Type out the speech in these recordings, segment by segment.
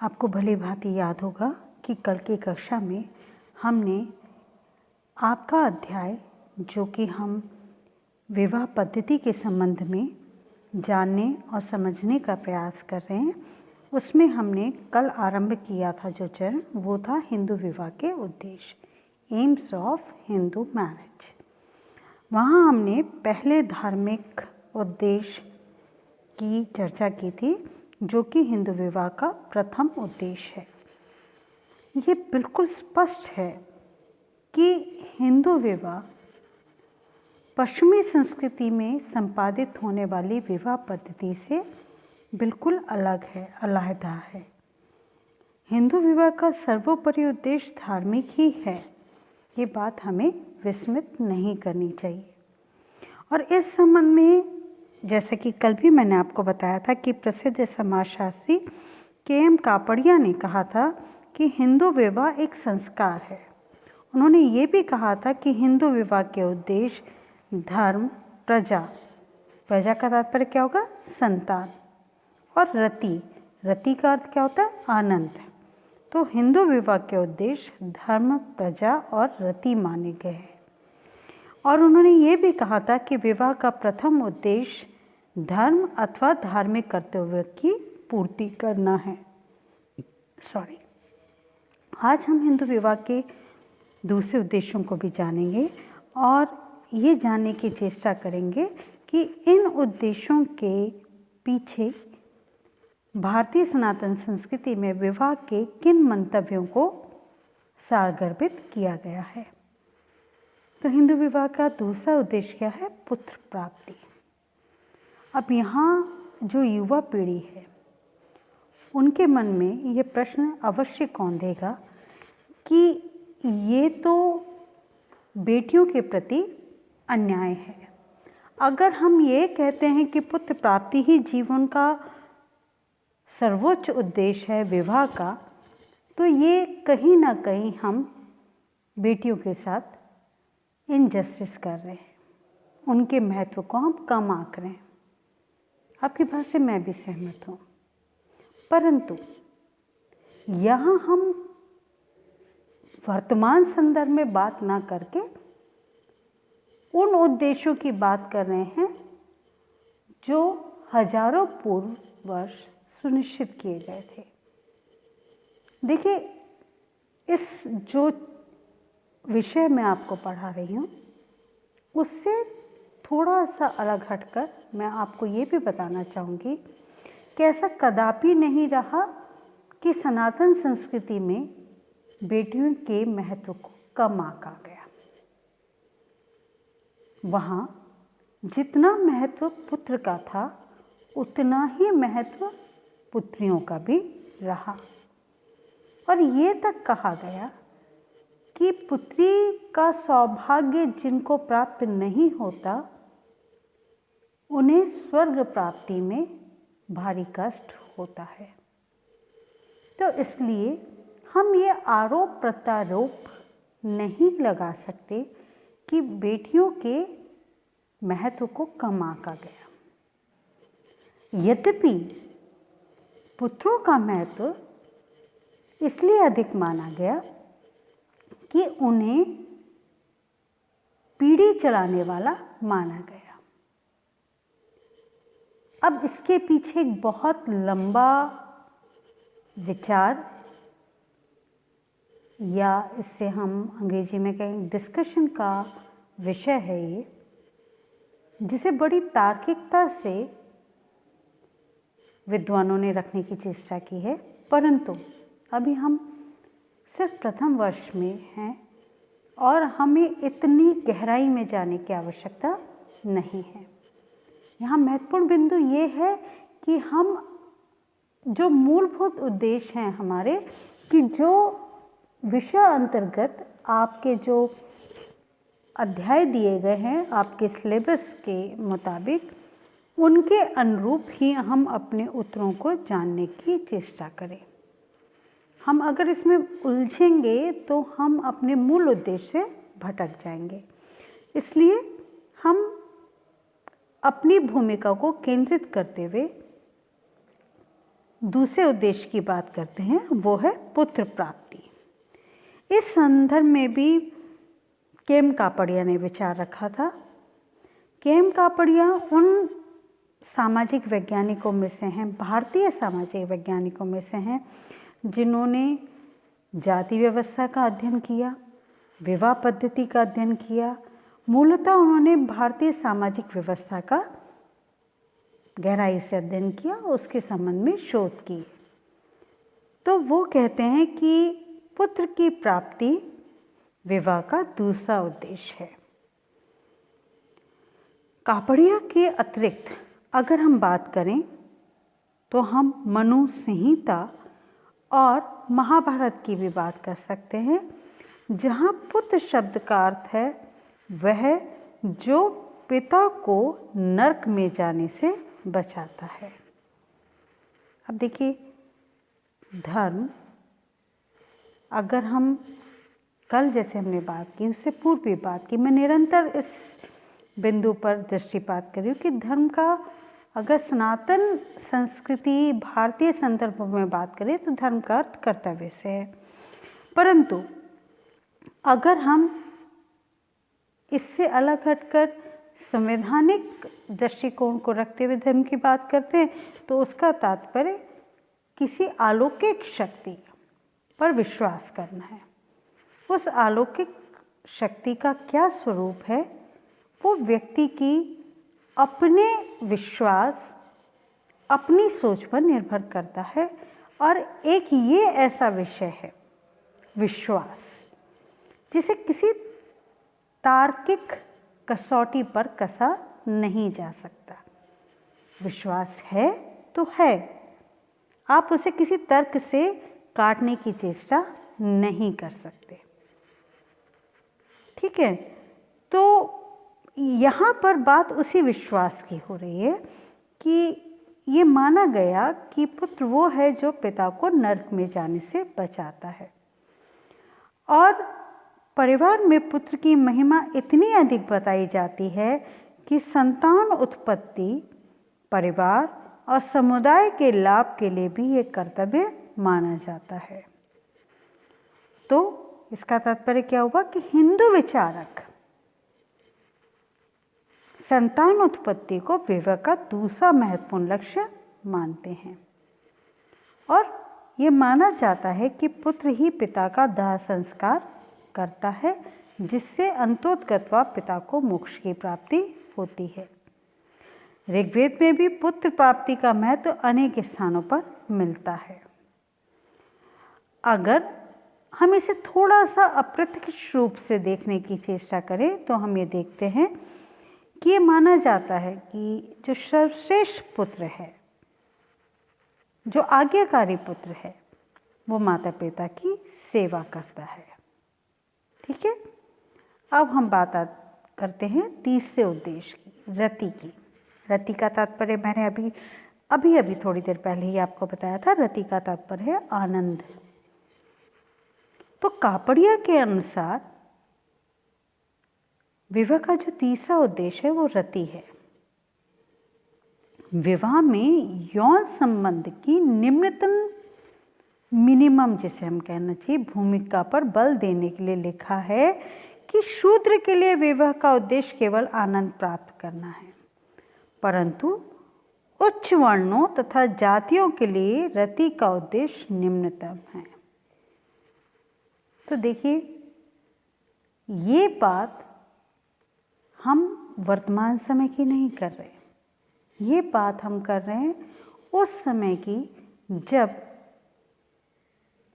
आपको भली भांति याद होगा कि कल की कक्षा में हमने आपका अध्याय जो कि हम विवाह पद्धति के संबंध में जानने और समझने का प्रयास कर रहे हैं, उसमें हमने कल आरंभ किया था जो चरण, वो था हिंदू विवाह के उद्देश्य, एम्स ऑफ हिंदू मैरिज। वहाँ हमने पहले धार्मिक उद्देश्य की चर्चा की थी जो कि हिंदू विवाह का प्रथम उद्देश्य है। ये बिल्कुल स्पष्ट है कि हिंदू विवाह पश्चिमी संस्कृति में संपादित होने वाली विवाह पद्धति से बिल्कुल अलग है, अलहदा है। हिंदू विवाह का सर्वोपरि उद्देश्य धार्मिक ही है, ये बात हमें विस्मृत नहीं करनी चाहिए। और इस संबंध में जैसे कि कल भी मैंने आपको बताया था कि प्रसिद्ध समाजशास्त्री के.एम. कापड़िया ने कहा था कि हिंदू विवाह एक संस्कार है। उन्होंने ये भी कहा था कि हिंदू विवाह के उद्देश्य धर्म, प्रजा, प्रजा का तात्पर्य क्या होगा? संतान, और रति, रति का अर्थ क्या होता है? आनंद। तो हिंदू विवाह के उद्देश्य धर्म, प्रजा और रति माने गए हैं। और उन्होंने ये भी कहा था कि विवाह का प्रथम उद्देश्य धर्म अथवा धार्मिक कर्तव्य की पूर्ति करना है। आज हम हिंदू विवाह के दूसरे उद्देश्यों को भी जानेंगे और ये जानने की चेष्टा करेंगे कि इन उद्देश्यों के पीछे भारतीय सनातन संस्कृति में विवाह के किन मंतव्यों को सारगर्भित किया गया है। तो हिंदू विवाह का दूसरा उद्देश्य क्या है? पुत्र प्राप्ति। अब यहाँ जो युवा पीढ़ी है उनके मन में ये प्रश्न अवश्य कौन देगा कि ये तो बेटियों के प्रति अन्याय है। अगर हम ये कहते हैं कि पुत्र प्राप्ति ही जीवन का सर्वोच्च उद्देश्य है विवाह का, तो ये कहीं ना कहीं हम बेटियों के साथ इनजस्टिस कर रहे हैं, उनके महत्व को हम कम आंक रहे हैं। आपकी बात से मैं भी सहमत हूँ, परंतु यहाँ हम वर्तमान संदर्भ में बात ना करके उन उद्देश्यों की बात कर रहे हैं जो हजारों पूर्व वर्ष सुनिश्चित किए गए थे। देखिए, इस जो विषय मैं आपको पढ़ा रही हूँ उससे थोड़ा सा अलग हटकर मैं आपको ये भी बताना चाहूँगी कि ऐसा कदापि नहीं रहा कि सनातन संस्कृति में बेटियों के महत्व को कम आंका गया। वहाँ जितना महत्व पुत्र का था उतना ही महत्व पुत्रियों का भी रहा। और ये तक कहा गया कि पुत्री का सौभाग्य जिनको प्राप्त नहीं होता उन्हें स्वर्ग प्राप्ति में भारी कष्ट होता है। तो इसलिए हम ये आरोप प्रत्यारोप नहीं लगा सकते कि बेटियों के महत्व को कम आंका गया। यद्यपि पुत्रों का महत्व इसलिए अधिक माना गया कि उन्हें पीढ़ी चलाने वाला माना गया। अब इसके पीछे एक बहुत लंबा विचार, या इससे हम अंग्रेजी में कहें डिस्कशन का विषय है ये, जिसे बड़ी तार्किकता से विद्वानों ने रखने की चेष्टा की है। परंतु अभी हम सिर्फ प्रथम वर्ष में हैं और हमें इतनी गहराई में जाने की आवश्यकता नहीं है। यहाँ महत्वपूर्ण बिंदु ये है कि हम जो मूलभूत उद्देश्य हैं हमारे, कि जो विषय अंतर्गत आपके जो अध्याय दिए गए हैं आपके सिलेबस के मुताबिक, उनके अनुरूप ही हम अपने उत्तरों को जानने की चेष्टा करें। हम अगर इसमें उलझेंगे तो हम अपने मूल उद्देश्य से भटक जाएंगे। इसलिए हम अपनी भूमिका को केंद्रित करते हुए दूसरे उद्देश्य की बात करते हैं, वो है पुत्र प्राप्ति। इस संदर्भ में भी केम कापड़िया ने विचार रखा था। केम कापड़िया उन सामाजिक वैज्ञानिकों में से हैं, भारतीय सामाजिक वैज्ञानिकों में से हैं, जिन्होंने जाति व्यवस्था का अध्ययन किया, विवाह पद्धति का अध्ययन किया। मूलतः उन्होंने भारतीय सामाजिक व्यवस्था का गहराई से अध्ययन किया, उसके संबंध में शोध की। तो वो कहते हैं कि पुत्र की प्राप्ति विवाह का दूसरा उद्देश्य है। कापड़िया के अतिरिक्त अगर हम बात करें तो हम मनु संहिता और महाभारत की भी बात कर सकते हैं, जहाँ पुत्र शब्द का अर्थ है वह जो पिता को नरक में जाने से बचाता है। अब देखिए, धर्म, अगर हम कल जैसे हमने बात की, उससे पूर्व भी बात की, मैं निरंतर इस बिंदु पर दृष्टिपात कर रही हूँ कि धर्म का अगर सनातन संस्कृति भारतीय संदर्भ में बात करें तो धर्म का अर्थ कर्तव्य से है। परंतु अगर हम इससे अलग हटकर संवैधानिक दृष्टिकोण को रखते हुए धर्म की बात करते हैं तो उसका तात्पर्य किसी अलौकिक शक्ति पर विश्वास करना है। उस अलौकिक शक्ति का क्या स्वरूप है, वो व्यक्ति की अपने विश्वास, अपनी सोच पर निर्भर करता है। और एक ये ऐसा विषय है विश्वास, जिसे किसी तार्किक कसौटी पर कसा नहीं जा सकता। विश्वास है तो है, आप उसे किसी तर्क से काटने की चेष्टा नहीं कर सकते। ठीक है, तो यहाँ पर बात उसी विश्वास की हो रही है कि ये माना गया कि पुत्र वो है जो पिता को नरक में जाने से बचाता है। और परिवार में पुत्र की महिमा इतनी अधिक बताई जाती है कि संतान उत्पत्ति परिवार और समुदाय के लाभ के लिए भी ये कर्तव्य माना जाता है। तो इसका तात्पर्य क्या हुआ कि हिंदू विचारक संतान उत्पत्ति को विवाह का दूसरा महत्वपूर्ण लक्ष्य मानते हैं। और ये माना जाता है कि पुत्र ही पिता का दाह संस्कार करता है, जिससे अंतोतगत्वा पिता को मोक्ष की प्राप्ति होती है। ऋग्वेद में भी पुत्र प्राप्ति का महत्व अनेक स्थानों पर मिलता है। अगर हम इसे थोड़ा सा अप्रत्यक्ष रूप से देखने की चेष्टा करें तो हम ये देखते हैं कि ये माना जाता है कि जो सर्वश्रेष्ठ पुत्र है, जो आज्ञाकारी पुत्र है, वो माता पिता की सेवा करता है। ठीक है, अब हम बात करते हैं तीसरे उद्देश्य की, रति की। रति का तात्पर्य मैंने अभी थोड़ी देर पहले ही आपको बताया था। रति का तात्पर्य है आनंद। तो कापड़िया के अनुसार विवाह का जो तीसरा उद्देश्य है वो रति है। विवाह में यौन संबंध की निम्नतम मिनिमम, जिसे हम कहना चाहिए, भूमिका पर बल देने के लिए लिखा है कि शूद्र के लिए विवाह का उद्देश्य केवल आनंद प्राप्त करना है, परंतु उच्च वर्णों तथा जातियों के लिए रति का उद्देश्य निम्नतम है। तो देखिए, ये बात हम वर्तमान समय की नहीं कर रहे, ये बात हम कर रहे हैं उस समय की जब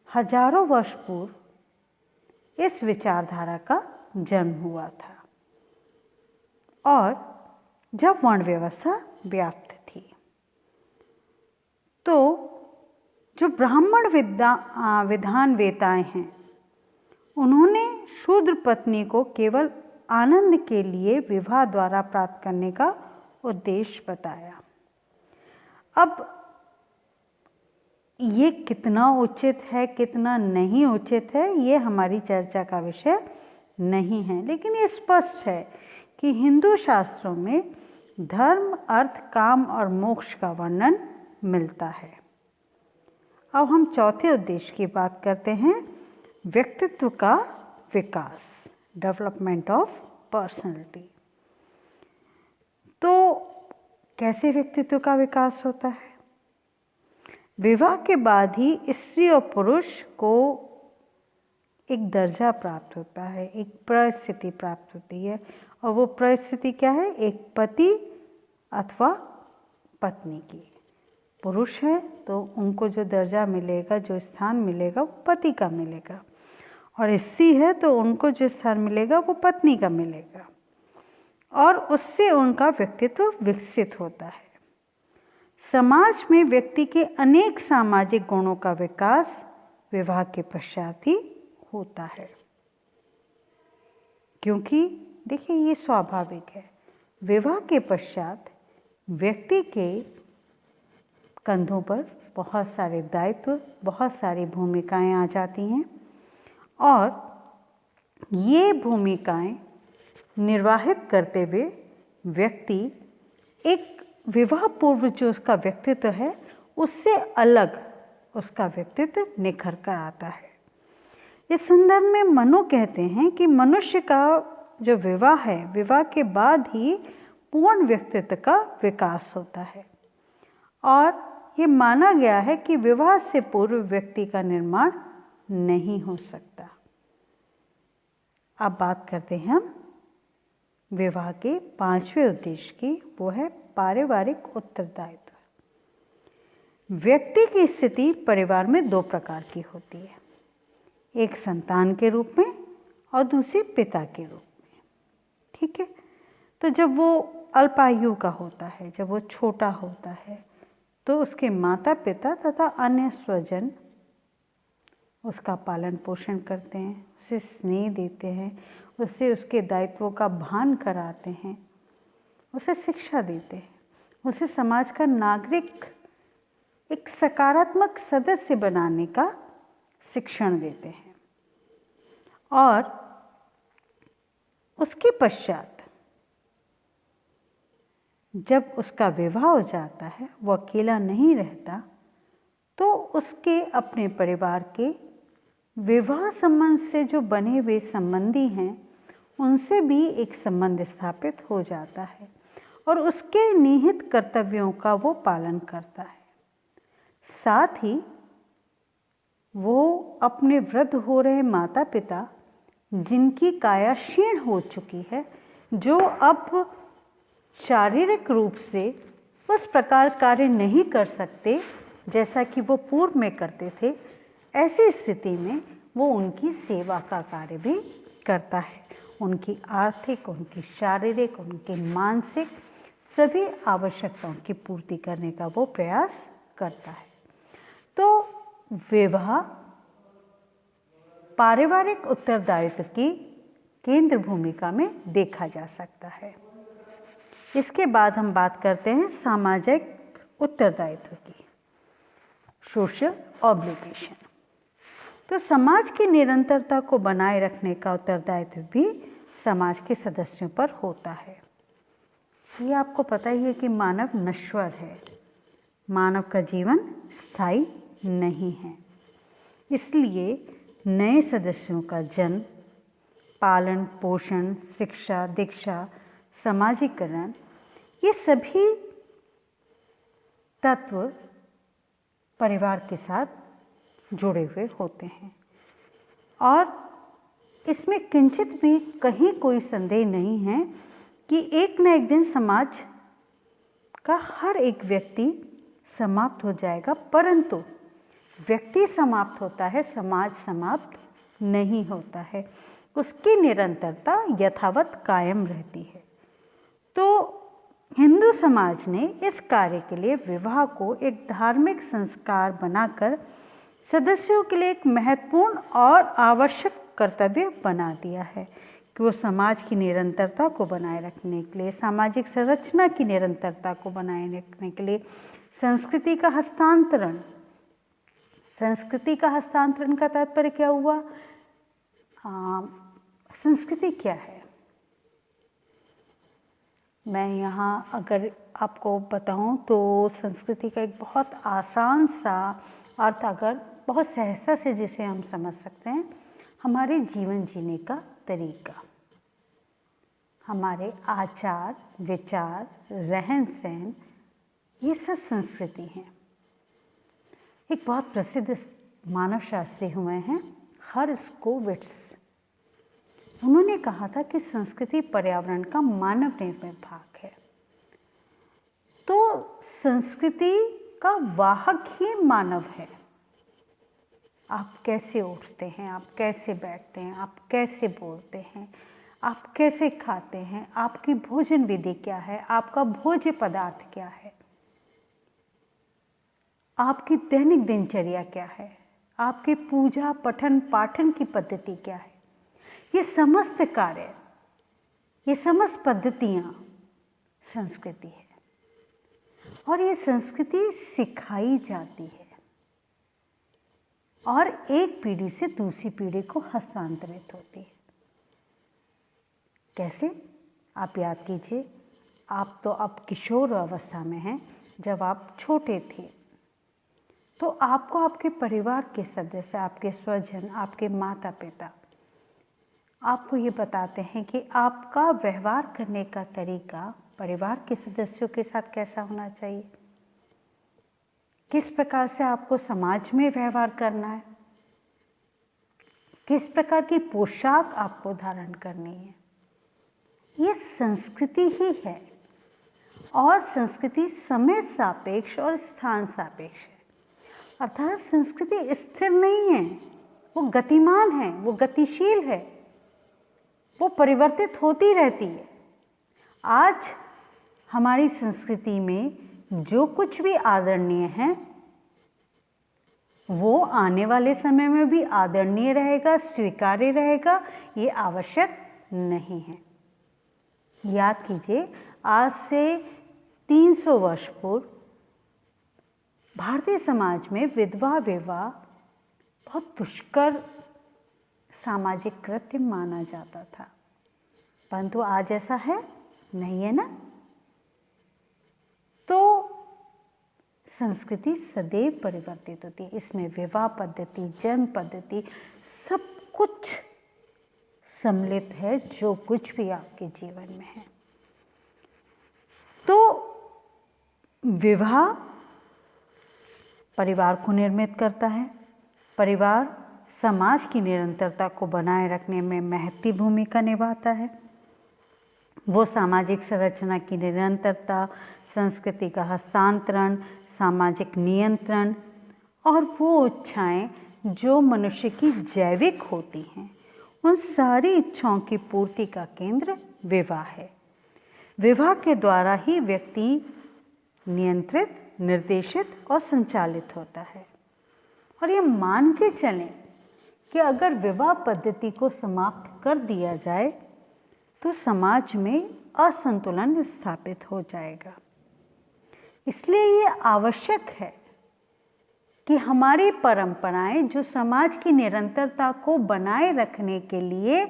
हजारों वर्ष पूर्व इस विचारधारा का जन्म हुआ था और जब वर्ण व्यवस्था व्याप्त थी। तो जो ब्राह्मण विधान वेताएं हैं, उन्होंने शूद्र पत्नी को केवल आनंद के लिए विवाह द्वारा प्राप्त करने का उद्देश्य बताया। अब ये कितना उचित है, कितना नहीं उचित है, ये हमारी चर्चा का विषय नहीं है, लेकिन ये स्पष्ट है कि हिंदू शास्त्रों में धर्म, अर्थ, काम और मोक्ष का वर्णन मिलता है। अब हम चौथे उद्देश्य की बात करते हैं, व्यक्तित्व का विकास, डेवलपमेंट ऑफ पर्सनैलिटी। तो कैसे व्यक्तित्व का विकास होता है? विवाह के बाद ही स्त्री और पुरुष को एक दर्जा प्राप्त होता है, एक परिस्थिति प्राप्त होती है, और वो परिस्थिति क्या है? एक पति अथवा पत्नी की। पुरुष है तो उनको जो दर्जा मिलेगा, जो स्थान मिलेगा, वो पति का मिलेगा, और स्त्री है तो उनको जो स्थान मिलेगा वो पत्नी का मिलेगा, और उससे उनका व्यक्तित्व विकसित होता है। समाज में व्यक्ति के अनेक सामाजिक गुणों का विकास विवाह के पश्चात ही होता है, क्योंकि देखिए ये स्वाभाविक है। विवाह के पश्चात व्यक्ति के कंधों पर बहुत सारे दायित्व, बहुत सारी भूमिकाएं आ जाती हैं, और ये भूमिकाएं निर्वाहित करते हुए व्यक्ति एक विवाह पूर्व जो उसका व्यक्तित्व है उससे अलग उसका व्यक्तित्व निखर कर आता है। इस संदर्भ में मनु कहते हैं कि मनुष्य का जो विवाह है, विवाह के बाद ही पूर्ण व्यक्तित्व का विकास होता है, और ये माना गया है कि विवाह से पूर्व व्यक्ति का निर्माण नहीं हो सकता। अब बात करते हैं हम विवाह के पांचवें उद्देश्य की, वो है पारिवारिक उत्तरदायित्व। व्यक्ति की स्थिति परिवार में दो प्रकार की होती है, एक संतान के रूप में और दूसरी पिता के रूप में। ठीक है, तो जब वो अल्पायु का होता है, जब वो छोटा होता है, तो उसके माता पिता तथा अन्य स्वजन उसका पालन पोषण करते हैं, उसे स्नेह देते हैं, उसे उसके दायित्वों का भान कराते हैं, उसे शिक्षा देते हैं, उसे समाज का नागरिक, एक सकारात्मक सदस्य बनाने का शिक्षण देते हैं। और उसके पश्चात जब उसका विवाह हो जाता है, वो अकेला नहीं रहता, तो उसके अपने परिवार के विवाह संबंध से जो बने हुए संबंधी हैं उनसे भी एक संबंध स्थापित हो जाता है, और उसके निहित कर्तव्यों का वो पालन करता है। साथ ही वो अपने वृद्ध हो रहे माता पिता, जिनकी काया क्षीण हो चुकी है, जो अब शारीरिक रूप से उस प्रकार कार्य नहीं कर सकते जैसा कि वो पूर्व में करते थे, ऐसी स्थिति में वो उनकी सेवा का कार्य भी करता है। उनकी आर्थिक, उनकी शारीरिक, उनकी मानसिक सभी आवश्यकताओं की पूर्ति करने का वो प्रयास करता है। तो विवाह पारिवारिक उत्तरदायित्व की केंद्र भूमिका में देखा जा सकता है। इसके बाद हम बात करते हैं सामाजिक उत्तरदायित्व की, सोशल ऑब्लिगेशन। तो समाज की निरंतरता को बनाए रखने का उत्तरदायित्व भी समाज के सदस्यों पर होता है। ये आपको पता ही है कि मानव नश्वर है, मानव का जीवन स्थायी नहीं है, इसलिए नए सदस्यों का जन्म, पालन पोषण, शिक्षा दीक्षा, समाजीकरण, ये सभी तत्व परिवार के साथ जुड़े हुए होते हैं, और इसमें किंचित भी कहीं कोई संदेह नहीं है कि एक न एक दिन समाज का हर एक व्यक्ति समाप्त हो जाएगा, परंतु व्यक्ति समाप्त होता है, समाज समाप्त नहीं होता है, उसकी निरंतरता यथावत कायम रहती है। तो हिंदू समाज ने इस कार्य के लिए विवाह को एक धार्मिक संस्कार बनाकर सदस्यों के लिए एक महत्वपूर्ण और आवश्यक कर्तव्य बना दिया है कि वो समाज की निरंतरता को बनाए रखने के लिए, सामाजिक संरचना की निरंतरता को बनाए रखने के लिए संस्कृति का हस्तांतरण, संस्कृति का हस्तांतरण का तात्पर्य क्या हुआ? संस्कृति क्या है? मैं यहाँ अगर आपको बताऊं तो संस्कृति का एक बहुत आसान सा अर्थ अगर बहुत सहजता से जिसे हम समझ सकते हैं, हमारे जीवन जीने का तरीका, हमारे आचार विचार, रहन सहन, ये सब संस्कृति हैं। एक बहुत प्रसिद्ध मानव शास्त्री हुए हैं हर्शकोविट्स। उन्होंने कहा था कि संस्कृति पर्यावरण का मानव निर्मित भाग है। तो संस्कृति का वाहक ही मानव है। आप कैसे उठते हैं, आप कैसे बैठते हैं, आप कैसे बोलते हैं, आप कैसे खाते हैं, आपकी भोजन विधि क्या है, आपका भोज्य पदार्थ क्या है, आपकी दैनिक दिनचर्या क्या है, आपके पूजा पठन पाठन की पद्धति क्या है, ये समस्त कार्य, ये समस्त पद्धतियाँ संस्कृति है। और ये संस्कृति सिखाई जाती है और एक पीढ़ी से दूसरी पीढ़ी को हस्तांतरित होती है। कैसे? आप याद कीजिए, आप तो अब किशोर अवस्था में हैं। जब आप छोटे थे तो आपको आपके परिवार के सदस्य, आपके स्वजन, आपके माता पिता आपको ये बताते हैं कि आपका व्यवहार करने का तरीका परिवार के सदस्यों के साथ कैसा होना चाहिए, किस प्रकार से आपको समाज में व्यवहार करना है, किस प्रकार की पोशाक आपको धारण करनी है। ये संस्कृति ही है। और संस्कृति समय सापेक्ष और स्थान सापेक्ष है। अर्थात संस्कृति स्थिर नहीं है, वो गतिमान है, वो गतिशील है, वो परिवर्तित होती रहती है। आज हमारी संस्कृति में जो कुछ भी आदरणीय है वो आने वाले समय में भी आदरणीय रहेगा, स्वीकार्य रहेगा, ये आवश्यक नहीं है। याद कीजिए, आज से 300 वर्ष पूर्व भारतीय समाज में विधवा विवाह बहुत दुष्कर सामाजिक कृत्य माना जाता था, परंतु आज ऐसा है नहीं, है ना। तो संस्कृति सदैव परिवर्तित होती है। इसमें विवाह पद्धति, जन्म पद्धति, सब कुछ सम्मिलित है जो कुछ भी आपके जीवन में है। तो विवाह परिवार को निर्मित करता है। परिवार समाज की निरंतरता को बनाए रखने में महत्वपूर्ण भूमिका निभाता है। वो सामाजिक संरचना की निरंतरता, संस्कृति का हस्तांतरण, सामाजिक नियंत्रण और वो इच्छाएं जो मनुष्य की जैविक होती हैं, उन सारी इच्छाओं की पूर्ति का केंद्र विवाह है। विवाह के द्वारा ही व्यक्ति नियंत्रित, निर्देशित और संचालित होता है। और ये मान के चलें कि अगर विवाह पद्धति को समाप्त कर दिया जाए तो समाज में असंतुलन स्थापित हो जाएगा। इसलिए ये आवश्यक है कि हमारी परंपराएं जो समाज की निरंतरता को बनाए रखने के लिए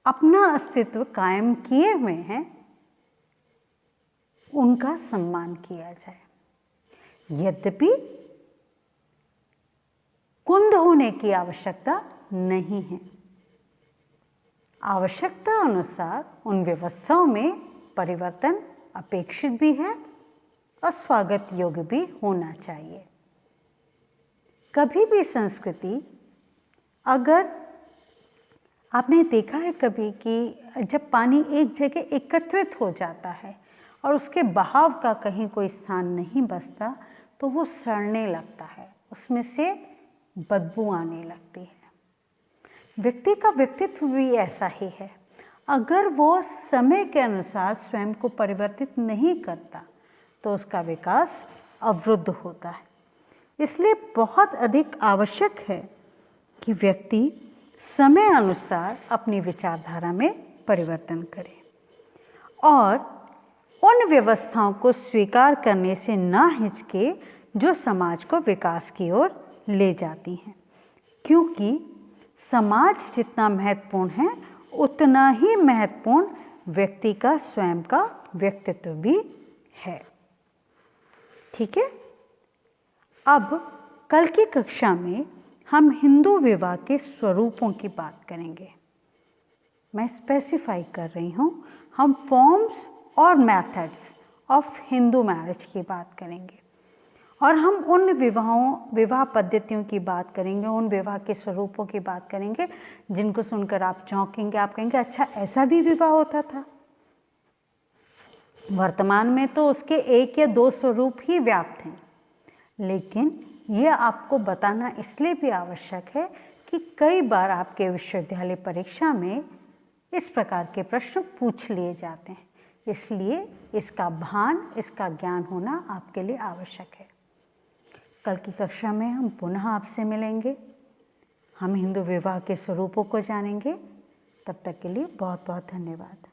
अपना अस्तित्व कायम किए हुए हैं, उनका सम्मान किया जाए। यद्यपि कुंद होने की आवश्यकता नहीं है। आवश्यकता अनुसार उन व्यवस्थाओं में परिवर्तन अपेक्षित भी है और स्वागत योग्य भी होना चाहिए। कभी भी संस्कृति, अगर आपने देखा है कभी कि जब पानी एक जगह एकत्रित हो जाता है और उसके बहाव का कहीं कोई स्थान नहीं बचता तो वो सड़ने लगता है, उसमें से बदबू आने लगती है। व्यक्ति का व्यक्तित्व भी ऐसा ही है। अगर वो समय के अनुसार स्वयं को परिवर्तित नहीं करता तो उसका विकास अवरुद्ध होता है। इसलिए बहुत अधिक आवश्यक है कि व्यक्ति समय अनुसार अपनी विचारधारा में परिवर्तन करे और उन व्यवस्थाओं को स्वीकार करने से ना हिचके जो समाज को विकास की ओर ले जाती हैं, क्योंकि समाज जितना महत्वपूर्ण है उतना ही महत्वपूर्ण व्यक्ति का स्वयं का व्यक्तित्व भी है। ठीक है। अब कल की कक्षा में हम हिंदू विवाह के स्वरूपों की बात करेंगे। मैं स्पेसिफाई कर रही हूँ, हम फॉर्म्स और मेथड्स ऑफ हिंदू मैरिज की बात करेंगे और हम उन विवाह पद्धतियों की बात करेंगे, उन विवाह के स्वरूपों की बात करेंगे जिनको सुनकर आप चौंकेंगे, आप कहेंगे अच्छा ऐसा भी विवाह होता था। वर्तमान में तो उसके 1 या 2 स्वरूप ही व्याप्त हैं, लेकिन ये आपको बताना इसलिए भी आवश्यक है कि कई बार आपके विश्वविद्यालय परीक्षा में इस प्रकार के प्रश्न पूछ लिए जाते हैं, इसलिए इसका भान, इसका ज्ञान होना आपके लिए आवश्यक है। कल की कक्षा में हम पुनः आपसे मिलेंगे, हम हिंदू विवाह के स्वरूपों को जानेंगे। तब तक के लिए बहुत बहुत धन्यवाद।